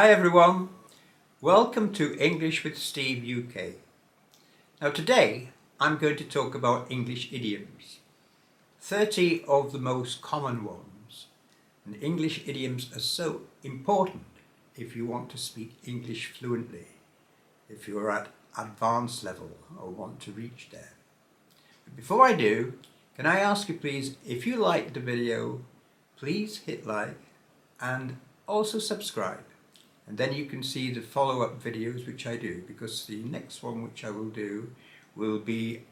Hi everyone, welcome to English with Steve UK. Now today I'm going to talk about English idioms, 30 of the most common ones. And English idioms are so important if you want to speak English fluently, if you're at advanced level or want to reach there. But before I do, can I ask you please, if you liked the video, please hit like and also subscribe. And then you can see the follow-up videos which I do, because the next one which I will do will be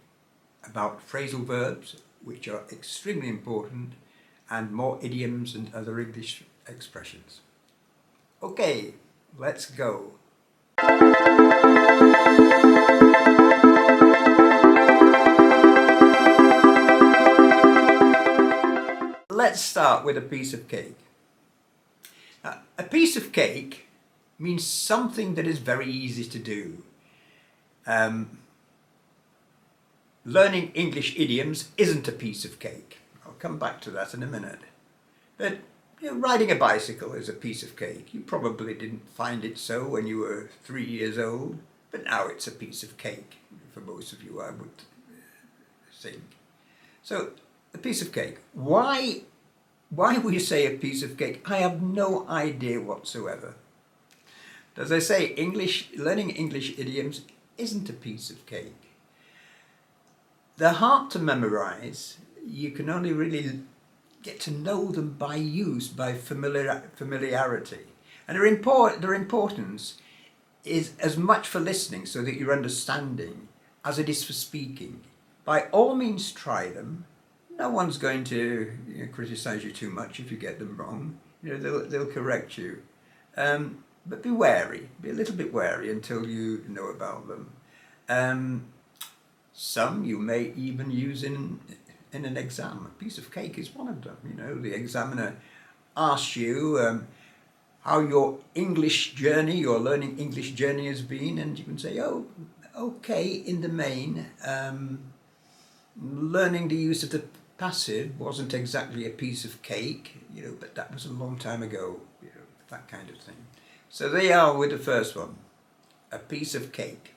about phrasal verbs, which are extremely important, and more idioms and other English expressions. Okay, let's go. Let's start with a piece of cake. Now, a piece of cake means something that is very easy to do. Learning English idioms isn't a piece of cake. I'll come back to that in a minute. But riding a bicycle is a piece of cake. You probably didn't find it so when you were 3 years old, but now it's a piece of cake for most of you, I would think. So, a piece of cake. Why we say a piece of cake, I have no idea whatsoever. As I say, learning English idioms isn't a piece of cake. They're hard to memorize. You can only really get to know them by use, by familiarity. And their importance is as much for listening so that you're understanding as it is for speaking. By all means try them. No one's going to criticize you too much if you get them wrong. They'll correct you. But be wary, be a little bit wary until you know about them. Some you may even use in an exam. A piece of cake is one of them. The examiner asks you how your English journey, your learning English journey has been, and you can say, oh, okay, in the main. Learning the use of the passive wasn't exactly a piece of cake, but that was a long time ago, that kind of thing. So there you are with the first one, a piece of cake.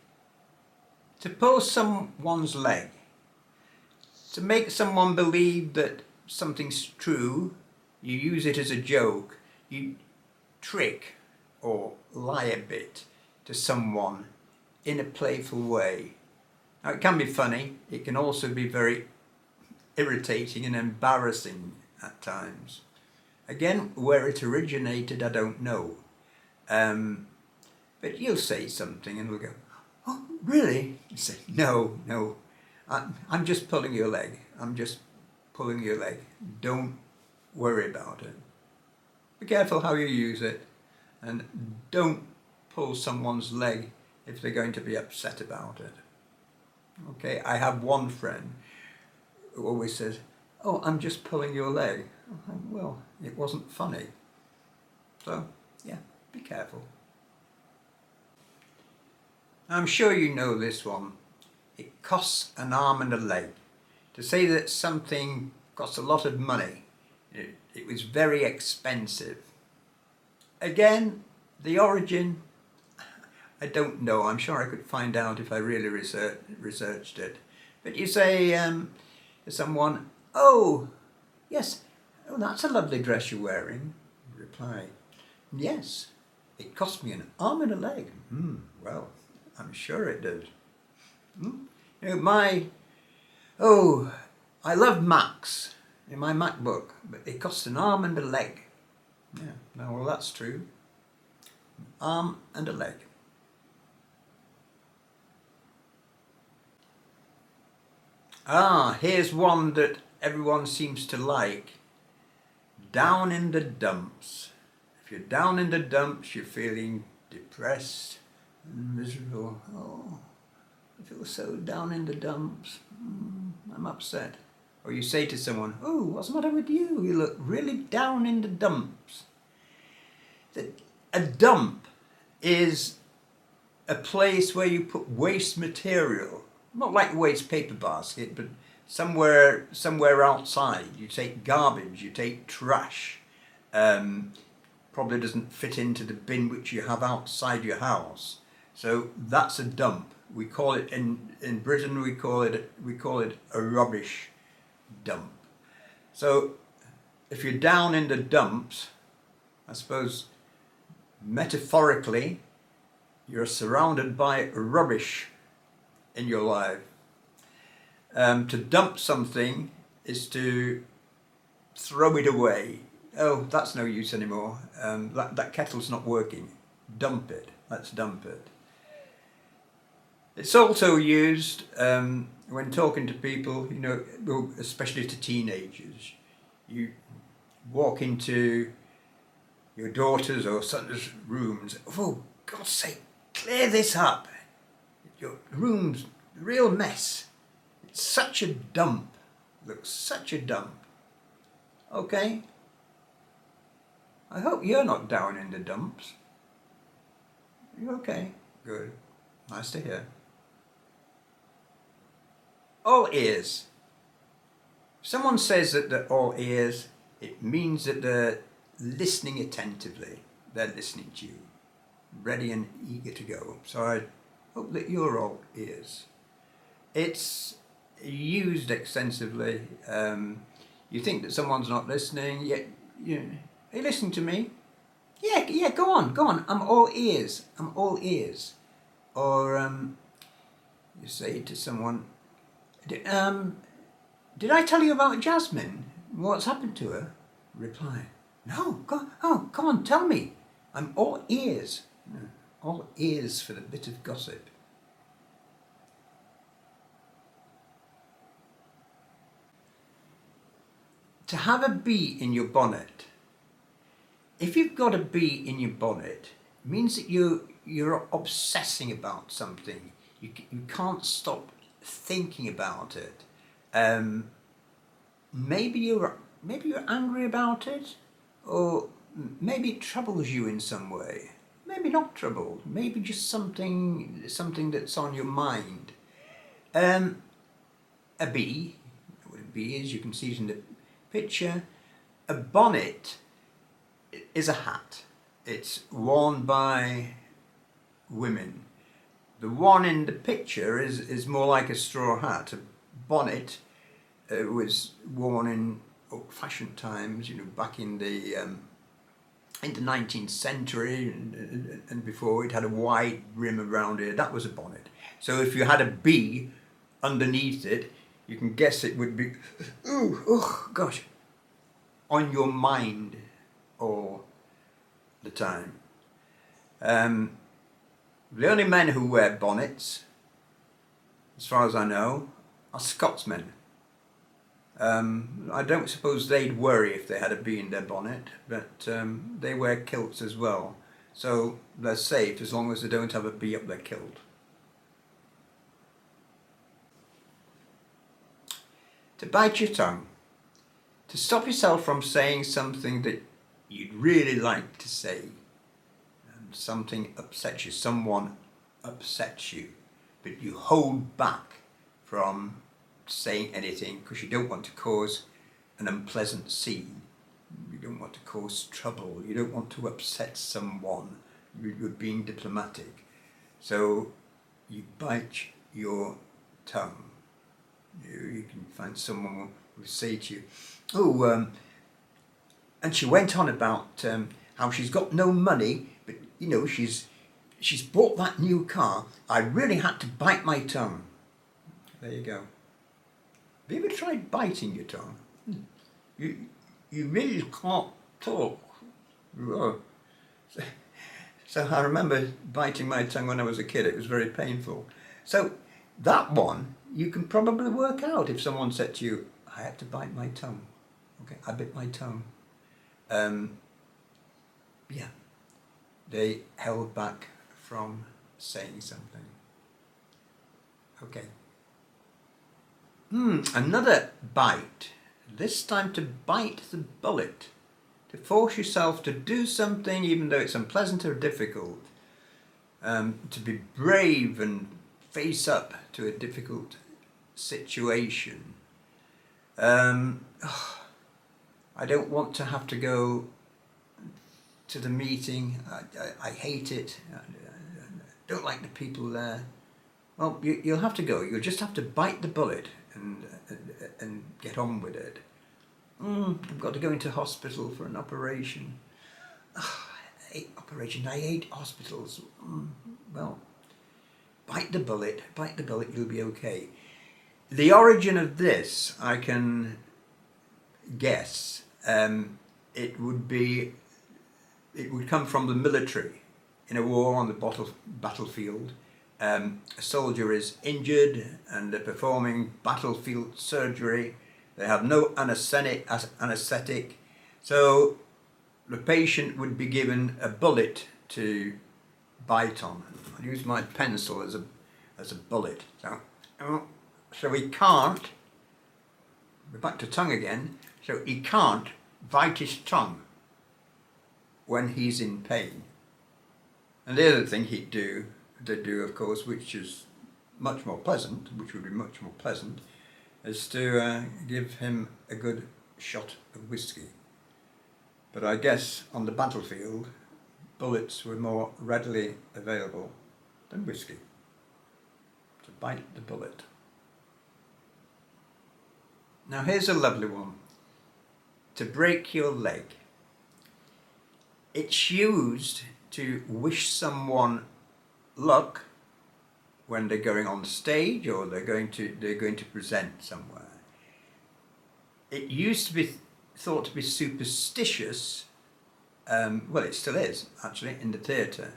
To pull someone's leg, to make someone believe that something's true, you use it as a joke, you trick or lie a bit to someone in a playful way. Now it can be funny, it can also be very irritating and embarrassing at times. Again, where it originated I don't know. But you'll say something and we'll go, oh, really? You say, no, I'm just pulling your leg. I'm just pulling your leg. Don't worry about it. Be careful how you use it, and don't pull someone's leg if they're going to be upset about it. Okay, I have one friend who always says, oh, I'm just pulling your leg. Well, it wasn't funny. So, yeah. Be careful. I'm sure you know this one. It costs an arm and a leg. To say that something costs a lot of money, it was very expensive. Again, the origin, I don't know. I'm sure I could find out if I really researched it. But you say to someone, oh, yes, oh, that's a lovely dress you're wearing. Reply, yes. It cost me an arm and a leg. Well, I'm sure it did. I love Macs in my MacBook, but it cost an arm and a leg. Yeah, now, well, that's true. Arm and a leg. Here's one that everyone seems to like. Down in the dumps. If you're down in the dumps, you're feeling depressed and miserable. Oh, I feel so down in the dumps. I'm upset. Or you say to someone, oh, what's the matter with you? You look really down in the dumps. A dump is a place where you put waste material. Not like a waste paper basket, but somewhere outside. You take garbage, you take trash. probably doesn't fit into the bin which you have outside your house. So that's a dump. We call it in Britain, we call it a rubbish dump. So if you're down in the dumps, I suppose metaphorically you're surrounded by rubbish in your life. To dump something is to throw it away. Oh, that's no use anymore. That kettle's not working. Dump it. Let's dump it. It's also used when talking to people, you know, especially to teenagers. You walk into your daughter's or son's rooms. Oh, God's sake, clear this up. Your room's a real mess. It's such a dump. Looks such a dump. Okay. I hope you're not down in the dumps. You okay? Good. Nice to hear. All ears. If someone says that they're all ears, it means that they're listening attentively. They're listening to you, ready and eager to go. So I hope that you're all ears. It's used extensively. You think that someone's not listening, yet are you listening to me? Yeah, go on. I'm all ears. I'm all ears. Or you say to someone, did I tell you about Jasmine? What's happened to her? Reply, no, go on, tell me. I'm all ears. All ears for the bit of gossip. To have a bee in your bonnet. If you've got a bee in your bonnet, it means that you're obsessing about something. You can't stop thinking about it. Maybe you're angry about it, or maybe it troubles you in some way. Maybe not troubled. Maybe just something that's on your mind. A bee. What a bee is, you can see it in the picture. A bonnet is a hat. It's worn by women. The one in the picture is more like a straw hat. A bonnet was worn in old-fashioned times, back in the 19th century and before. It had a wide rim around it. That was a bonnet. So if you had a bee underneath it, you can guess it would be, gosh, on your mind all the time. The only men who wear bonnets, as far as I know, are Scotsmen. I don't suppose they'd worry if they had a bee in their bonnet, but they wear kilts as well. So they're safe as long as they don't have a bee up their kilt. To bite your tongue. To stop yourself from saying something that you'd really like to say. Something upsets you, someone upsets you, but you hold back from saying anything because you don't want to cause an unpleasant scene. You don't want to cause trouble. You don't want to upset someone. You're being diplomatic. So you bite your tongue. You can find someone who will say to you, and she went on about how she's got no money, but she's bought that new car. I really had to bite my tongue. There you go. Have you ever tried biting your tongue? You really can't talk. So I remember biting my tongue when I was a kid. It was very painful. So that one you can probably work out if someone said to you, I had to bite my tongue. Okay, I bit my tongue. Yeah, they held back from saying something. Okay. Another bite. This time to bite the bullet. To force yourself to do something even though it's unpleasant or difficult. To be brave and face up to a difficult situation. I don't want to have to go to the meeting. I hate it. I don't like the people there. Well, you'll have to go. You'll just have to bite the bullet and get on with it. I've got to go into hospital for an operation. Oh, I hate operations. I hate hospitals. Well, bite the bullet, you'll be okay. The origin of this, I can guess. It would come from the military. In a war on the battlefield, a soldier is injured and they're performing battlefield surgery. They have no anaesthetic, so the patient would be given a bullet to bite on. I use my pencil as a bullet. So he can't. We're back to tongue again. So he can't bite his tongue when he's in pain. And the other thing they do, of course, which is much more pleasant, is to give him a good shot of whiskey. But I guess on the battlefield, bullets were more readily available than whiskey. To bite the bullet. Now here's a lovely one. To break your leg. It's used to wish someone luck when they're going on stage or they're going to present somewhere. It used to be thought to be superstitious, well it still is actually in the theatre,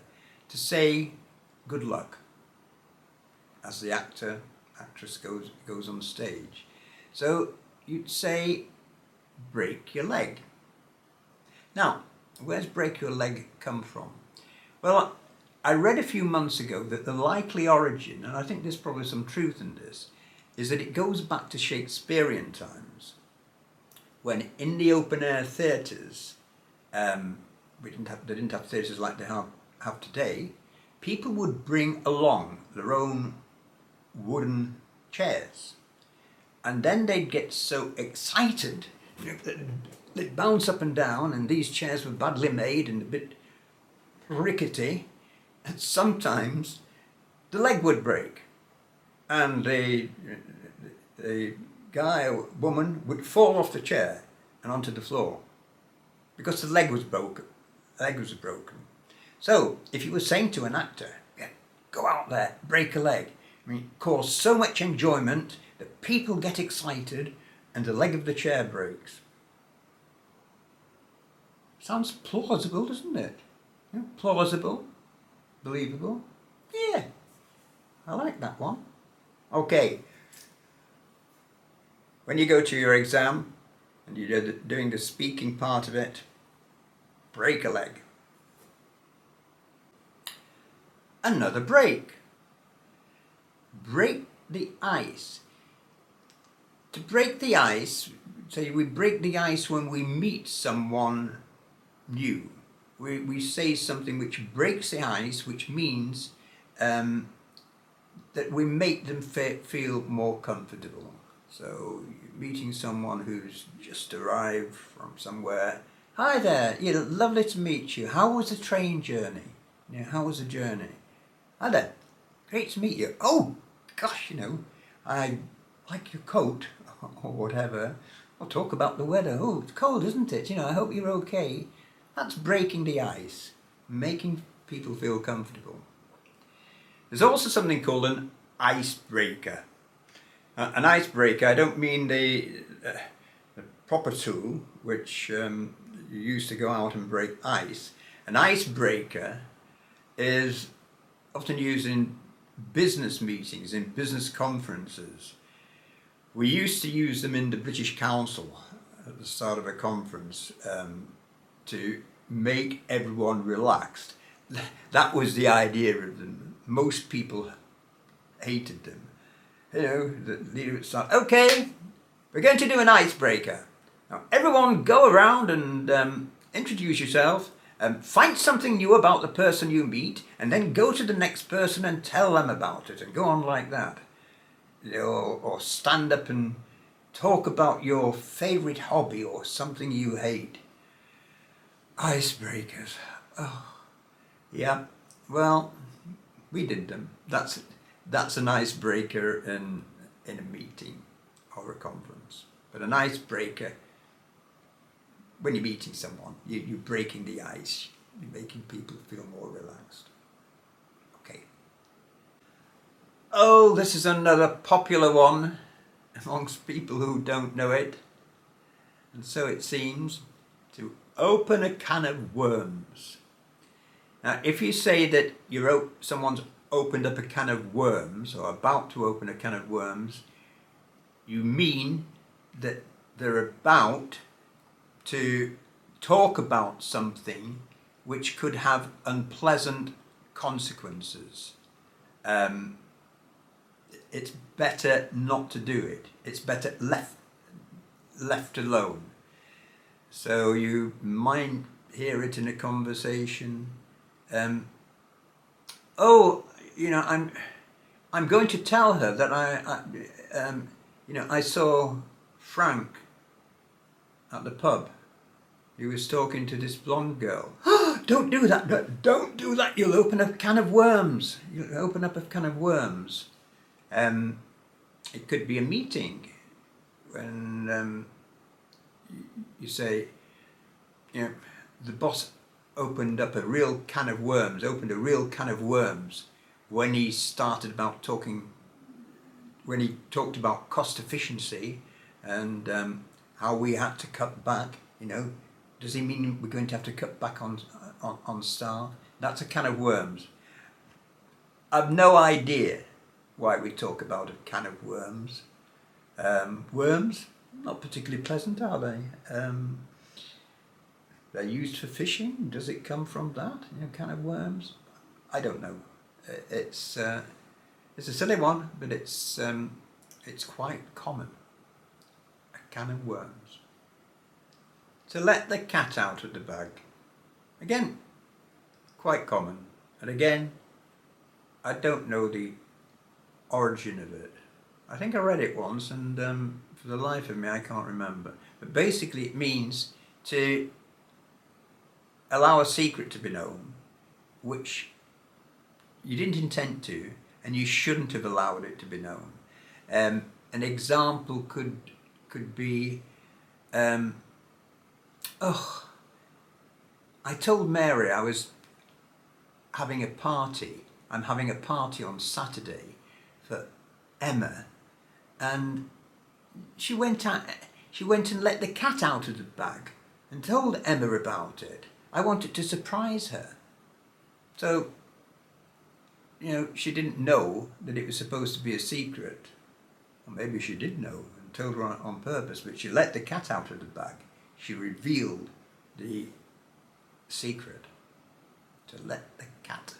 to say good luck as the actress goes on stage. So you'd say break your leg. Now, where's break your leg come from? Well, I read a few months ago that the likely origin, and I think there's probably some truth in this, is that it goes back to Shakespearean times, when in the open air theatres, they didn't have theatres like they have today, people would bring along their own wooden chairs, and then they'd get so excited, they'd bounce up and down, and these chairs were badly made and a bit rickety, and sometimes the leg would break, and the guy or woman would fall off the chair and onto the floor because the leg was broken. So if you were saying to an actor, yeah, go out there, break a leg, I mean, cause so much enjoyment that people get excited and the leg of the chair breaks. Sounds plausible, doesn't it? Yeah, plausible, believable. Yeah, I like that one. Okay, when you go to your exam and you're doing the speaking part of it, break a leg. Another break. Break the ice. To break the ice, say we break the ice when we meet someone new. We say something which breaks the ice, which means that we make them feel more comfortable. So meeting someone who's just arrived from somewhere. Hi there, lovely to meet you. How was the train journey? How was the journey? Hi there, great to meet you. Oh, gosh, I like your coat, or whatever. I'll talk about the weather. Oh, it's cold, isn't it? I hope you're okay. That's breaking the ice, making people feel comfortable. There's also something called an icebreaker. An icebreaker, I don't mean the proper tool, which you use to go out and break ice. An icebreaker is often used in business meetings, in business conferences. We used to use them in the British Council at the start of a conference to make everyone relaxed. That was the idea of them. Most people hated them. The leader would start, okay, we're going to do an icebreaker. Now everyone go around and introduce yourself, find something new about the person you meet, and then go to the next person and tell them about it, and go on like that. Or stand up and talk about your favourite hobby or something you hate. Icebreakers. Oh, yeah. Well, we did them. That's an icebreaker in a meeting or a conference. But an icebreaker, when you're meeting someone, you're breaking the ice. You're making people feel more relaxed. Okay. Oh, this is another popular one amongst people who don't know it. And so it seems, to open a can of worms. Now, if you say that someone's opened up a can of worms or about to open a can of worms, you mean that they're about to talk about something which could have unpleasant consequences. It's better not to do it. It's better left alone. So you might hear it in a conversation. I'm going to tell her that I saw Frank at the pub. He was talking to this blonde girl. Don't do that. Don't do that. You'll open up a can of worms. You'll open up a can of worms. It could be a meeting when you say, the boss opened a real can of worms when he talked about cost efficiency and how we had to cut back. Does he mean we're going to have to cut back on staff? That's a can of worms. I've no idea why we talk about a can of worms. Worms, not particularly pleasant, are they? They're used for fishing. Does it come from that? Can of worms? I don't know. It's a silly one, but it's quite common. A can of worms. To let the cat out of the bag. Again, quite common. And again, I don't know the origin of it. I think I read it once, and for the life of me, I can't remember. But basically, it means to allow a secret to be known, which you didn't intend to, and you shouldn't have allowed it to be known. An example could be, I told Mary I was having a party. I'm having a party on Saturday for Emma, and she went and let the cat out of the bag and told Emma about it. I wanted to surprise her. So, she didn't know that it was supposed to be a secret. Or maybe she did know and told her on purpose, but she let the cat out of the bag. She revealed the secret. To let the cat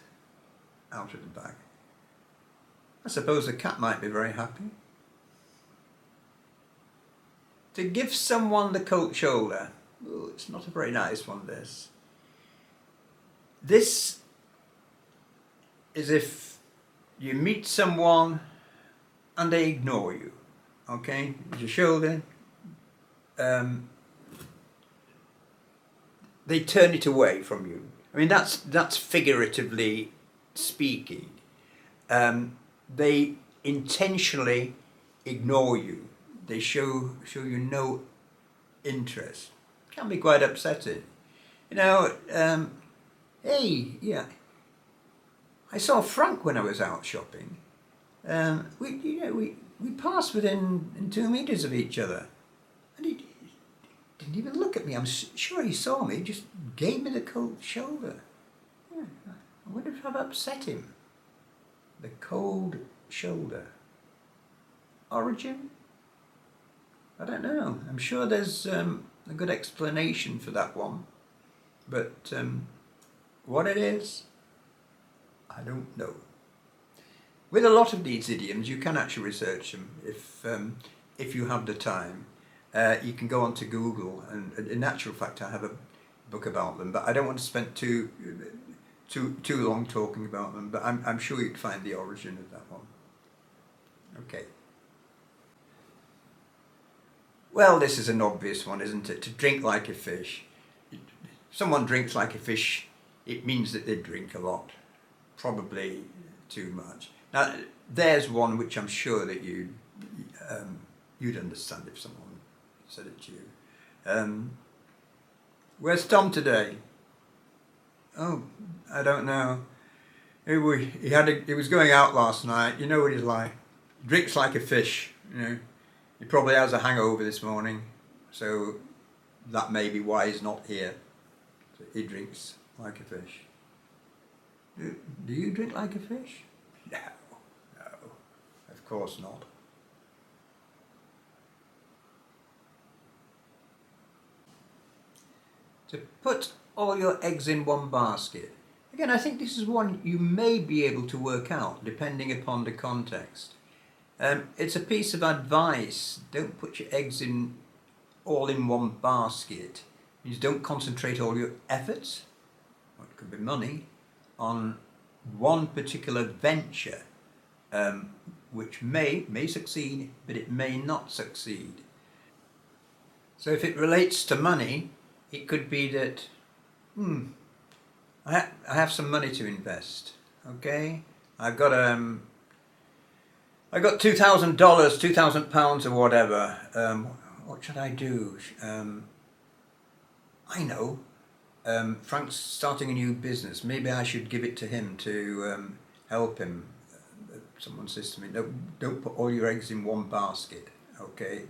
out of the bag. I suppose the cat might be very happy. To give someone the cold shoulder. Oh, it's not a very nice one, this. This is if you meet someone and they ignore you. Okay? With your shoulder. They turn it away from you. I mean, that's figuratively speaking. They intentionally ignore you. They show you no interest. It can be quite upsetting. Hey, yeah. I saw Frank when I was out shopping. We passed within 2 meters of each other, and he didn't even look at me. I'm sure he saw me. He just gave me the cold shoulder. Yeah, I wonder if I've upset him. The cold shoulder. Origin? I don't know. I'm sure there's a good explanation for that one, but what it is, I don't know. With a lot of these idioms, you can actually research them if you have the time. You can go onto Google, and in actual fact, I have a book about them, but I don't want to spend too long talking about them. But I'm sure you'd find the origin of that one. Okay. Well, this is an obvious one, isn't it? To drink like a fish. someone drinks like a fish, it means that they drink a lot, probably too much. Now, there's one which I'm sure that you'd understand if someone said it to you. Where's Tom today? Oh, I don't know. He was going out last night. You know what he's like. Drinks like a fish. You know, he probably has a hangover this morning, so that may be why he's not here. So he drinks like a fish. Do you drink like a fish? No, of course not. To put all your eggs in one basket. Again, I think this is one you may be able to work out depending upon the context. It's a piece of advice. Don't put your eggs all in one basket. It means don't concentrate all your efforts, or it could be money, on one particular venture, which may succeed, but it may not succeed. So if it relates to money, it could be that, I have some money to invest. Okay, I got $2,000, £2,000 or whatever. What should I do? I know. Frank's starting a new business. Maybe I should give it to him to help him. Someone says to me, "No, don't put all your eggs in one basket. Okay,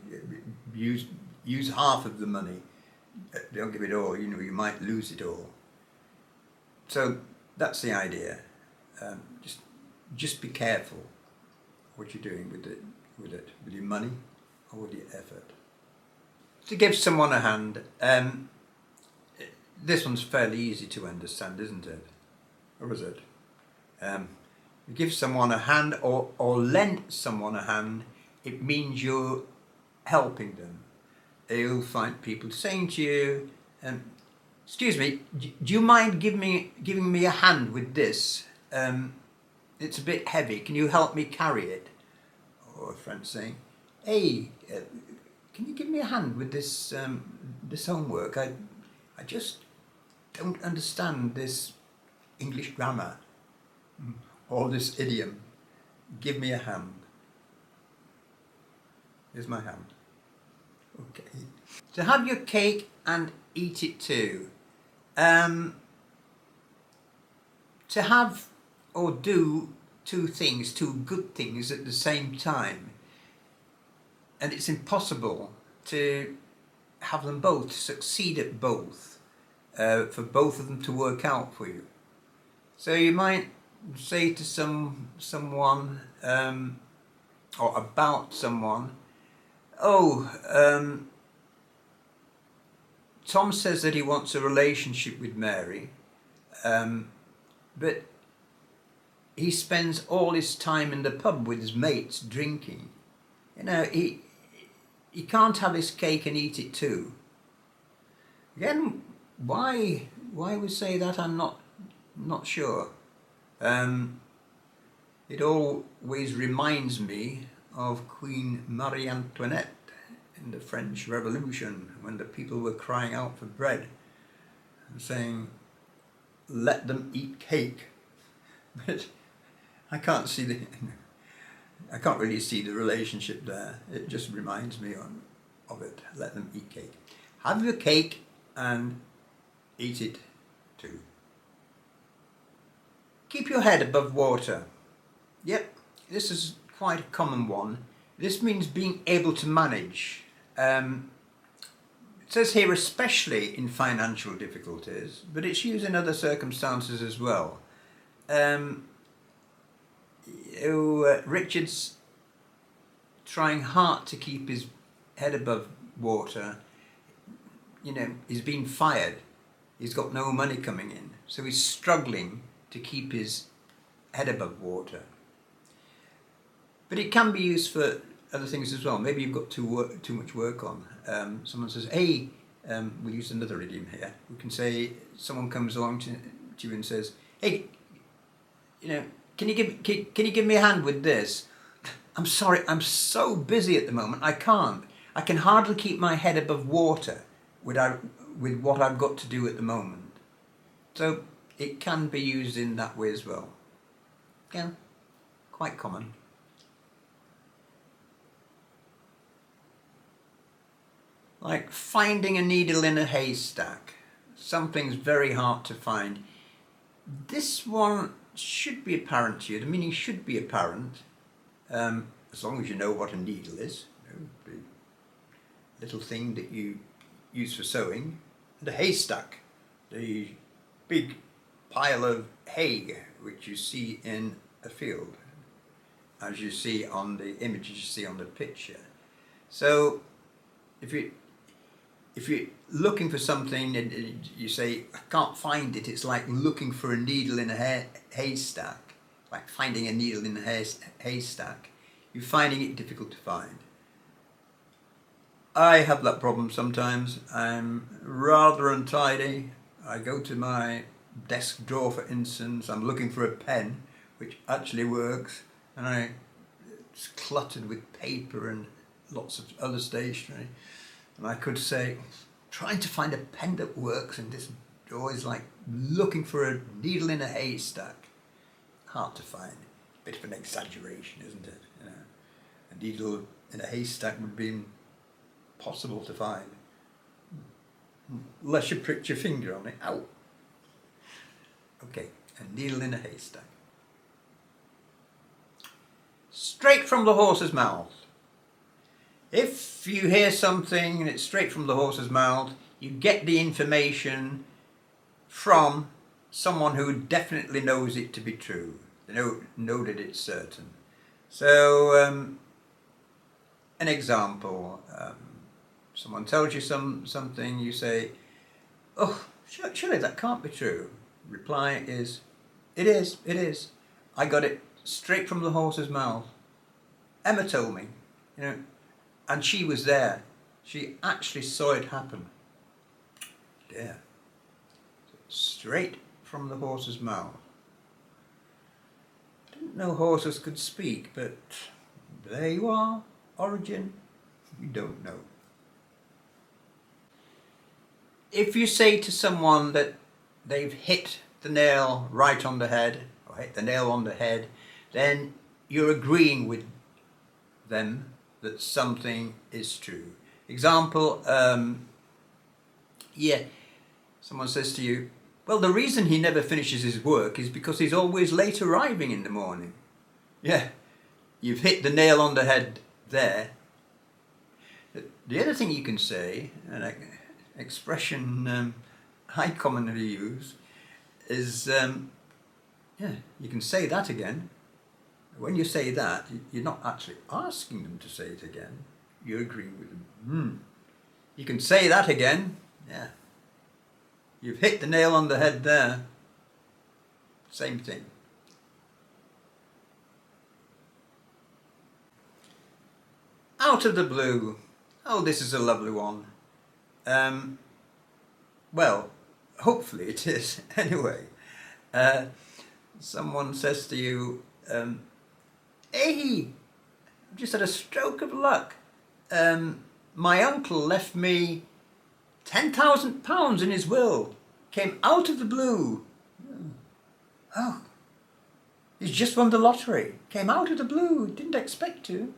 use half of the money. Don't give it all. You know, you might lose it all." So that's the idea. Just be careful what you're doing with your money or with your effort. To give someone a hand. This one's fairly easy to understand, isn't it? Or is it? You give someone a hand or lend someone a hand, it means you're helping them. You'll find people saying to you, "Excuse me, do you mind giving me a hand with this? It's a bit heavy, can you help me carry it?" Or a friend saying, "Hey, can you give me a hand with this homework? I just don't understand this English grammar or this idiom. Give me a hand." Here's my hand. Okay. To have your cake and eat it too. To have or do two good things at the same time. And it's impossible to have them both, succeed at both, for both of them to work out for you. So you might say to someone, or about someone, Tom says that he wants a relationship with Mary, but he spends all his time in the pub with his mates drinking. You know, he can't have his cake and eat it too. Again, why we say that, I'm not sure. It always reminds me of Queen Marie Antoinette in the French Revolution, when the people were crying out for bread and saying, "Let them eat cake." But I can't really see the relationship there. It just reminds me of it. Let them eat cake. Have your cake and eat it too. Keep your head above water. Yep, this is quite a common one. This means being able to manage. It says here especially in financial difficulties, but it's used in other circumstances as well. Richard's trying hard to keep his head above water. You know, he's been fired. He's got no money coming in, so he's struggling to keep his head above water. But it can be used for other things as well. Maybe you've got too much work on. Someone says, "Hey," we'll use another idiom here. We can say, someone comes along to you and says, "Hey, you know, can you give me a hand with this? I'm sorry, I'm so busy at the moment. I can't. I can hardly keep my head above water with what I've got to do at the moment. So it can be used in that way as well. Again, quite common. Like finding a needle in a haystack. Something's very hard to find. This one should be apparent to you. The meaning should be apparent, as long as you know what a needle is. You know, the little thing that you use for sewing. And a haystack, the big pile of hay which you see in a field, as you see on the images you see on the picture. So if you're looking for something and you say, I can't find it, it's like looking for a needle in a haystack, like finding a needle in a haystack. You're finding it difficult to find. I have that problem sometimes. I'm rather untidy. I go to my desk drawer, for instance, I'm looking for a pen, which actually works, and it's cluttered with paper and lots of other stationery. And I could say, trying to find a pen that works, and this drawer is like looking for a needle in a haystack. Hard to find. Bit of an exaggeration, isn't it? You know, a needle in a haystack would be impossible to find, unless you pricked your finger on it. Ow! Okay, a needle in a haystack. Straight from the horse's mouth. If you hear something and it's straight from the horse's mouth, you get the information from someone who definitely knows it to be true. They know that it's certain. So, an example, someone tells you something, you say, oh, surely that can't be true. Reply is, it is. I got it straight from the horse's mouth. Emma told me, you know, and she was there. She actually saw it happen. Yeah. Straight from the horse's mouth. Didn't know horses could speak, but there you are. Origin, you don't know. If you say to someone that they've hit the nail right on the head, or hit the nail on the head, then you're agreeing with them that something is true. Example, someone says to you, well, the reason he never finishes his work is because he's always late arriving in the morning. Yeah, you've hit the nail on the head there. The other thing you can say, an expression I commonly use, is, you can say that again. When you say that, you're not actually asking them to say it again. You're agreeing with them. You can say that again. Yeah. You've hit the nail on the head there. Same thing. Out of the blue. Oh, this is a lovely one. Well, hopefully it is. Anyway, someone says to you, hey, I've just had a stroke of luck. My uncle left me £10,000 in his will. Came out of the blue. Oh, he's just won the lottery. Came out of the blue. Didn't expect to.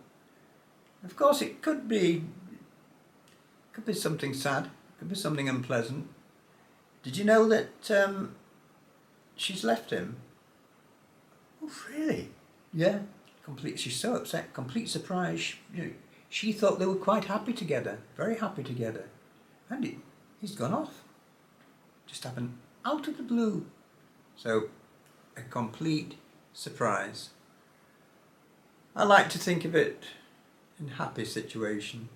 Of course, it could be something sad. Could be something unpleasant. Did you know that she's left him? Oh, really? Yeah. She's so upset. Complete surprise. You know, she thought they were quite happy together. Very happy together. And he's gone off. Just happened out of the blue. So, a complete surprise. I like to think of it in happy situations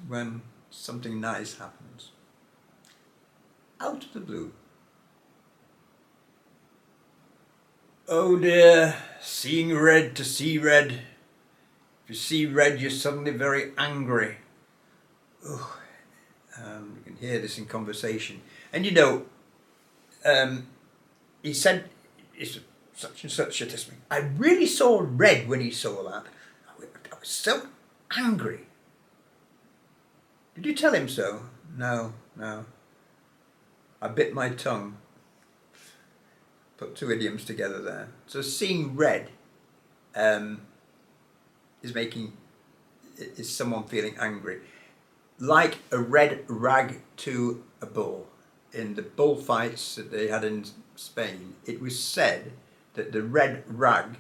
when something nice happens. Out of the blue. Oh dear, seeing red to see red. If you see red, you're suddenly very angry. Oh, you can hear this in conversation. And you know, he said, it's such and such a testimony. I really saw red when he saw that. I was so angry. Did you tell him so? No, no. I bit my tongue. Put two idioms together there. So seeing red is someone feeling angry. Like a red rag to a bull. In the bullfights that they had in Spain, it was said that the red rag,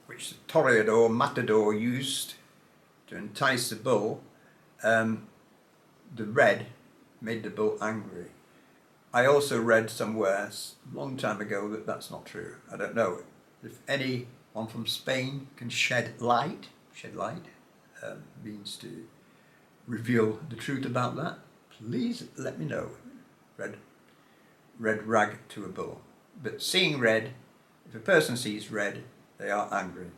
which the toreador, matador used to entice the bull, the red made the bull angry. I also read somewhere a long time ago that that's not true. I don't know if anyone from Spain can shed light means to reveal the truth about that. Please let me know. Red rag to a bull. But seeing red, if a person sees red, they are angry.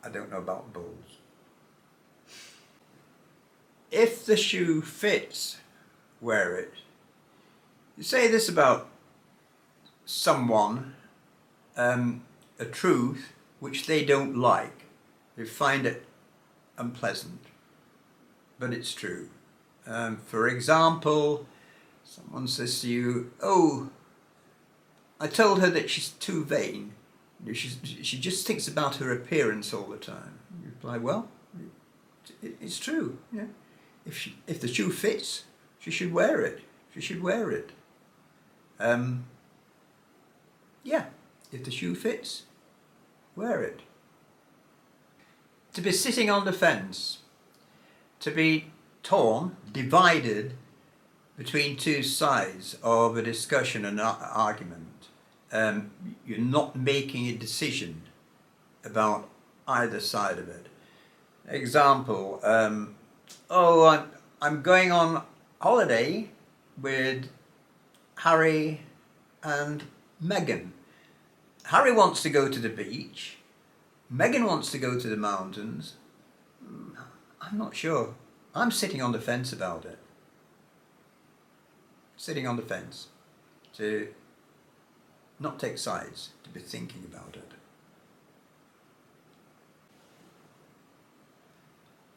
I don't know about bulls. If the shoe fits, wear it. You say this about someone, a truth which they don't like. They find it unpleasant, but it's true. For example, someone says to you, "Oh, I told her that she's too vain. She just thinks about her appearance all the time." You reply, "Well, it's true. Yeah. If the shoe fits, she should wear it. She should wear it. Yeah, if the shoe fits, wear it." To be sitting on the fence, to be torn, divided between two sides of a discussion and argument. You're not making a decision about either side of it. Example, I'm going on holiday with Harry and Meghan. Harry wants to go to the beach. Meghan wants to go to the mountains. I'm not sure. I'm sitting on the fence about it. Sitting on the fence. To not take sides, to be thinking about it.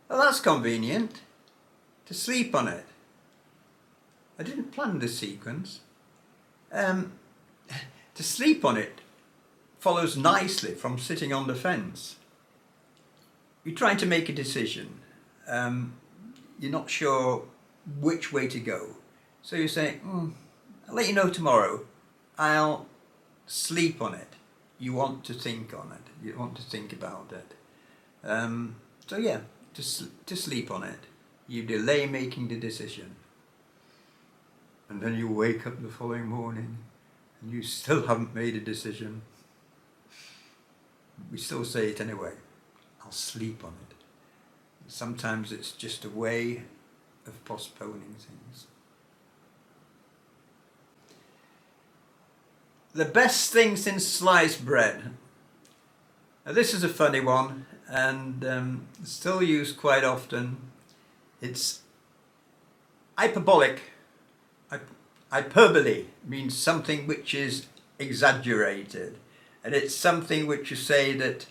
Well, that's convenient. To sleep on it. I didn't plan this sequence. To sleep on it follows nicely from sitting on the fence. You're trying to make a decision. You're not sure which way to go. So you say, I'll let you know tomorrow. I'll sleep on it. You want to think on it. You want to think about it. So yeah, to sleep on it. You delay making the decision. And then you wake up the following morning and you still haven't made a decision. We still say it anyway. I'll sleep on it. Sometimes it's just a way of postponing things. The best thing since sliced bread. Now this is a funny one and still used quite often. It's hyperbolic. Hyperbole means something which is exaggerated, and it's something which you say that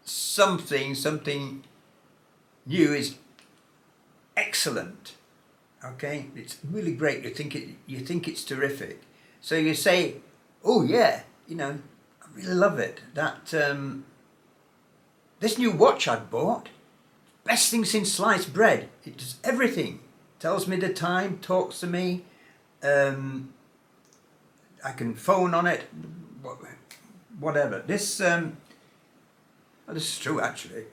something new is excellent. Okay, it's really great. You think it's terrific. So you say, "Oh yeah, I really love it. That this new watch I bought, best thing since sliced bread. It does everything. Tells me the time, talks to me. I can phone on it, whatever." This is true actually.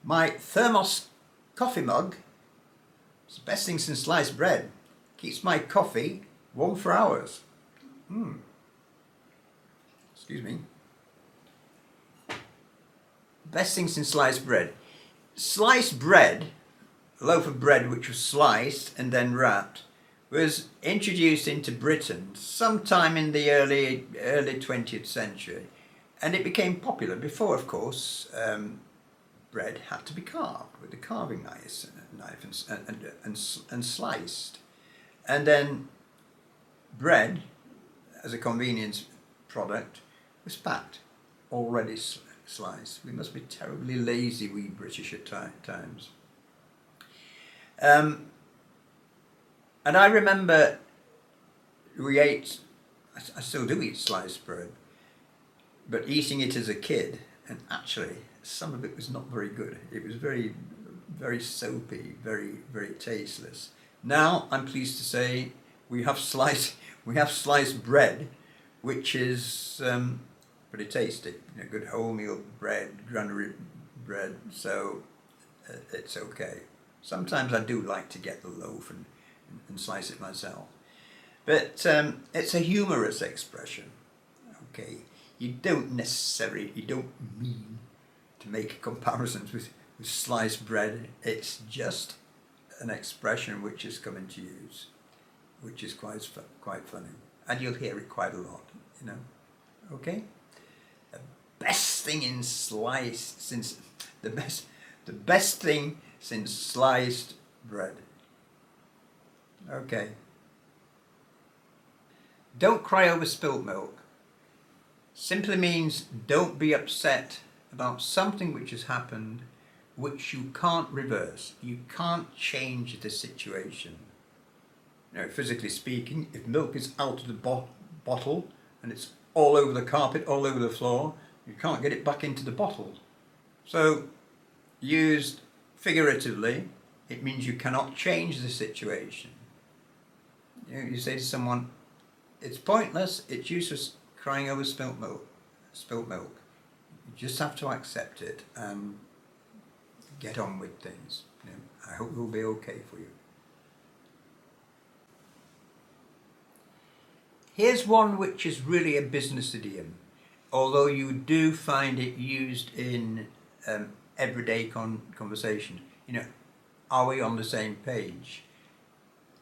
My thermos coffee mug, it's the best thing since sliced bread. Keeps my coffee warm for hours. Excuse me. Best thing since sliced bread. Sliced bread, a loaf of bread which was sliced and then wrapped, was introduced into Britain sometime in the early 20th century, and it became popular. Before, of course, bread had to be carved with a carving knife and sliced, and then bread, as a convenience product, was packed, already sliced. We must be terribly lazy, we British, at times. And I remember we ate, I still do eat sliced bread, but eating it as a kid, and actually some of it was not very good. It was very, very soapy, very, very tasteless. Now I'm pleased to say we have sliced bread, which is pretty tasty. You know, good wholemeal bread, granary bread, so it's okay. Sometimes I do like to get the loaf and slice it myself. But it's a humorous expression, okay? You don't mean to make comparisons with sliced bread. It's just an expression which has come into use, which is quite funny. And you'll hear it quite a lot, you know, okay? The best thing since sliced bread. Okay. Don't cry over spilt milk simply means don't be upset about something which has happened which you can't reverse. You can't change the situation. You know, physically speaking, if milk is out of the bottle and it's all over the carpet, all over the floor, you can't get it back into the bottle. So, used figuratively, it means you cannot change the situation. You know, you say to someone, it's pointless, it's useless crying over spilt milk. You just have to accept it and get on with things. You know, I hope it will be okay for you. Here's one which is really a business idiom, although you do find it used in everyday conversation. You know, are we on the same page?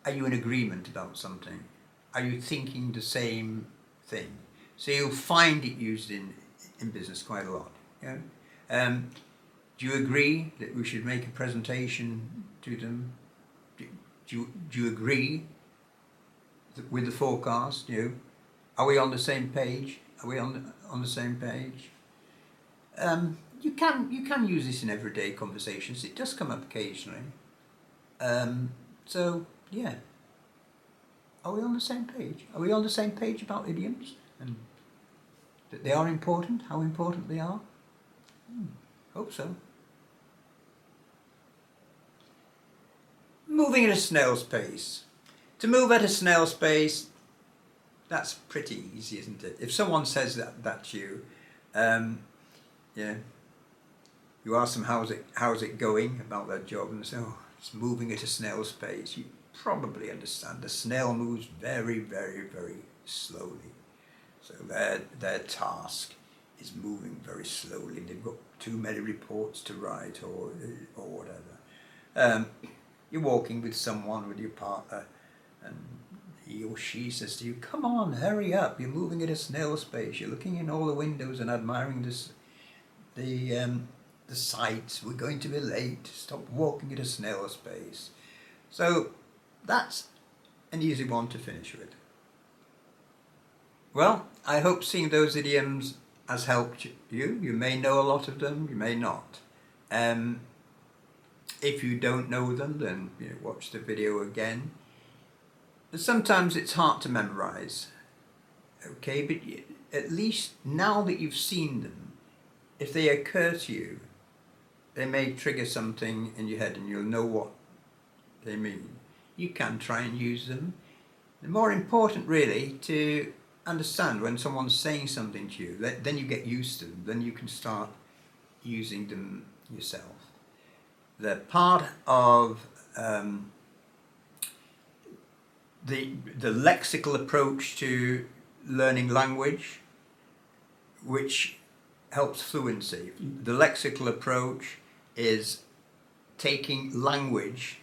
Are you in agreement about something? Are you thinking the same thing? So you'll find it used in business quite a lot. You know? Do you agree that we should make a presentation to them? Do you agree with the forecast? You know? Are we on the same page? Are we on the same page? You can use this in everyday conversations. It does come up occasionally. So yeah. Are we on the same page? Are we on the same page about idioms? And that they are important? How important they are? Hope so. Moving at a snail's pace. To move at a snail's pace, that's pretty easy, isn't it? If someone says that to you, yeah, you ask them how's it going about their job, and they say, oh, it's moving at a snail's pace. You probably understand the snail moves very, very, very slowly. So their task is moving very slowly. They've got too many reports to write or whatever. You're walking with someone, with your partner, and he or she says to you, come on, hurry up, you're moving at a snail's pace. You're looking in all the windows and admiring the sights. We're going to be late. Stop walking at a snail's pace. So that's an easy one to finish with. Well, I hope seeing those idioms has helped you. You may know a lot of them, you may not. If you don't know them, then watch the video again. But sometimes it's hard to memorize. Okay, but at least now that you've seen them, if they occur to you, they may trigger something in your head and you'll know what they mean. You can try and use them. The more important really to understand when someone's saying something to you, then you get used to them, then you can start using them yourself. They're part of the lexical approach to learning language, which helps fluency. The lexical approach is taking language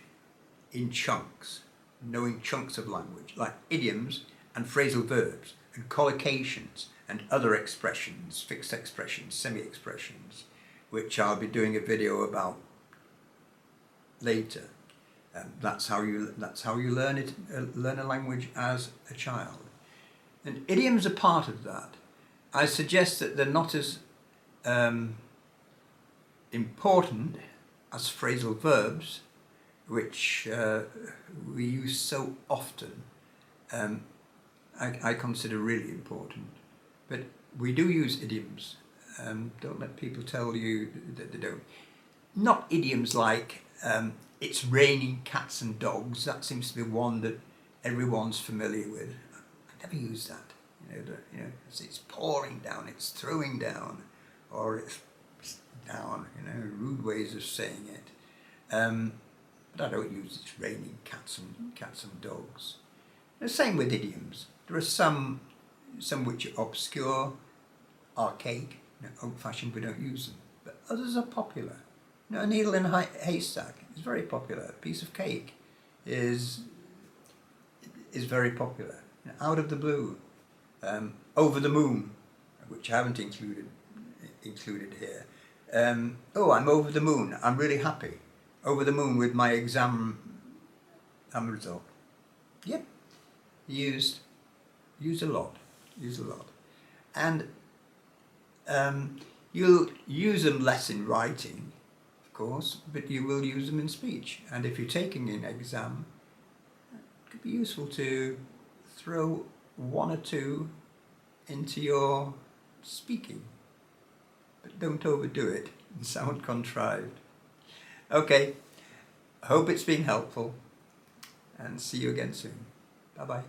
in chunks, knowing chunks of language, like idioms and phrasal verbs and collocations and other expressions, fixed expressions, semi-expressions, which I'll be doing a video about later. That's how you learn a language as a child. And idioms are part of that. I suggest that they're not as important as phrasal verbs, which we use so often, I consider really important. But we do use idioms. Don't let people tell you that they don't. Not idioms like it's raining cats and dogs. That seems to be one that everyone's familiar with. I never use that. It's pouring down, it's throwing down, or it's down. Rude ways of saying it. But I don't use it's raining cats and dogs. The same with idioms. There are some which are obscure, archaic, old-fashioned. We don't use them. But others are popular. A needle in a haystack is very popular. A piece of cake is very popular. Out of the blue, over the moon, which I haven't included here. Oh, I'm over the moon. I'm really happy. Over the moon with my exam result. Yep, used a lot. And you'll use them less in writing, of course, but you will use them in speech. And if you're taking an exam, it could be useful to throw one or two into your speaking, but don't overdo it and sound contrived. Okay, hope it's been helpful, and see you again soon. Bye bye.